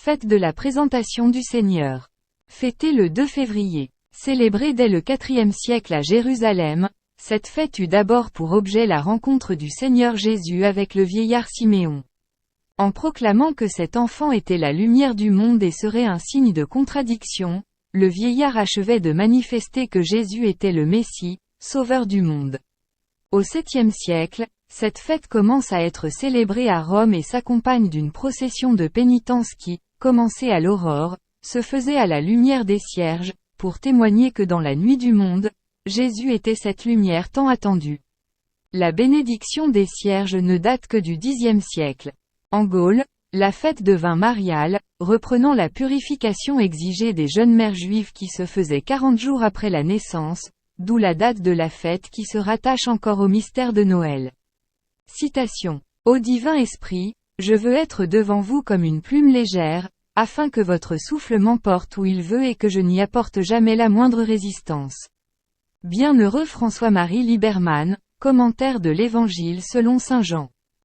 Fête de la présentation du Seigneur. Fêtée le 2 février. Célébrée dès le IVe siècle à Jérusalem, cette fête eut d'abord pour objet la rencontre du Seigneur Jésus avec le vieillard Siméon. En proclamant que cet enfant était la lumière du monde et serait un signe de contradiction, le vieillard achevait de manifester que Jésus était le Messie, sauveur du monde. Au 7e siècle, cette fête commence à être célébrée à Rome et s'accompagne d'une procession de pénitence qui, commencée à l'aurore, se faisait à la lumière des cierges, pour témoigner que dans la nuit du monde, Jésus était cette lumière tant attendue. La bénédiction des cierges ne date que du Xe siècle. En Gaule, la fête devint mariale, reprenant la purification exigée des jeunes mères juives qui se faisait 40 jours après la naissance, d'où la date de la fête qui se rattache encore au mystère de Noël. Citation. Ô divin esprit, je veux être devant vous comme une plume légère, afin que votre souffle m'emporte où il veut et que je n'y apporte jamais la moindre résistance. Bienheureux François-Marie Liberman, commentaire de l'Évangile selon saint Jean.